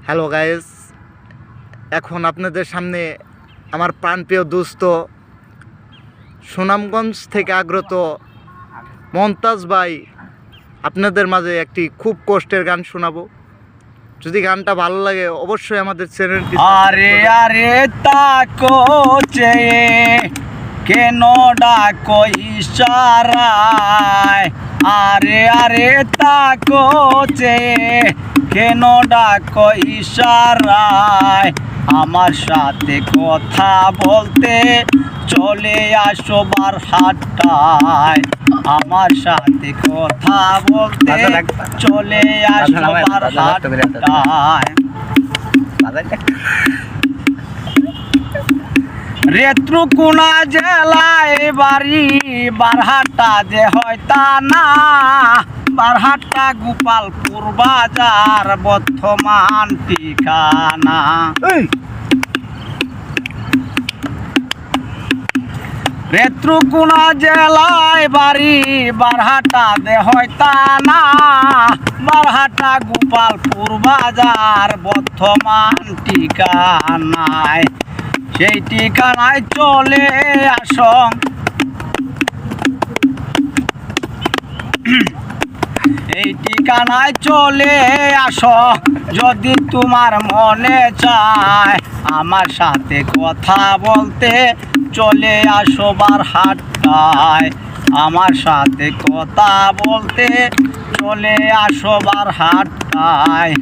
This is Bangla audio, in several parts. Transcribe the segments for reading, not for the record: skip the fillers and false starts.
হ্যালো গাইস, এখন আপনাদের সামনে আমার প্রাণপ্রিয় দোস্ত সুনামগঞ্জ থেকে আগত মমতাজ ভাই আপনাদের মাঝে একটি খুব কষ্টের গান শোনাবো। যদি গানটা ভালো লাগে অবশ্যই আমাদের চ্যানেলটি আরে আরে তাকো চেয়ে কেন ডাকো ইশারায়, আরে আরে তাকো চেয়ে কেন ডাকো ইশারায়, আমার সাথে কথা বলতে চলে আসো বারহাট্টায়, আমার সাথে কথা বলতে চলে আসো বারহাট্টায়। রেত্রুকুনা জেলায় বাড়ি, বারহাট্টা যে হয় তা না, বারহাট্টা গোপালপুর বাজার বর্তমান ঠিকানা। রেত্রুকুনা জেলায় বাড়ি, বারহাট্টা দে হয় তা না, বারহাট্টা গোপালপুর বাজার বর্তমান ঠিকানায়। সেই ঠিকানায় চলে আসো, এই ঠিকানায় চলে আসো যদি তোমার মনে চায়, আমার সাথে কথা বলতে চলে আসো বারহাট্টায়, আমার সাথে কথা বলতে চলে আসো বারহাট্টায়।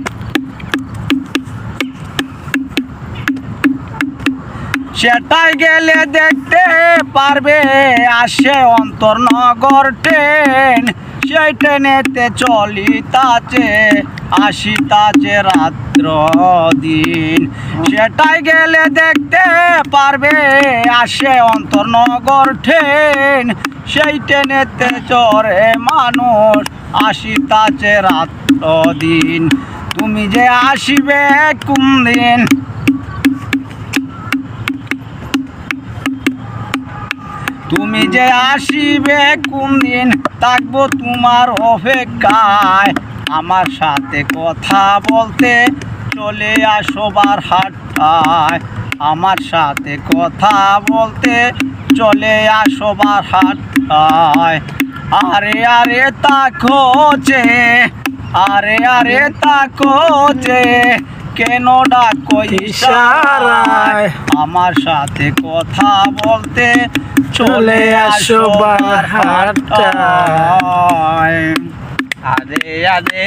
সেটাই গেলে দেখতে পারবে আসে অন্তর্নগর ট্রেন, সেই ট্রেনেতে চলিতাছে আসিতাছে রাত্র দিন। সেটাই গেলে দেখতে পারবে আসে অন্তর্নগর ট্রেন, সেই ট্রেনেতে চড়ে মানুষ আসিতাছে রাত্র দিন। তুমি যে আসিবে কোন দিন, তুমি যে আসিবে কোন দিন, থাকবো তোমার অপেক্ষায়, আমার সাথে কথা বলতে চলে আসো বারহাট্টায়, আমার সাথে কথা বলতে চলে আসো বারহাট্টায়। আরে আরে তাকো যে, আরে আরে তাকো যে কেন ডাকো ইশারায়, আমার সাথে কথা বলতে চলে আসো বারহাট্টায়। আরে আরে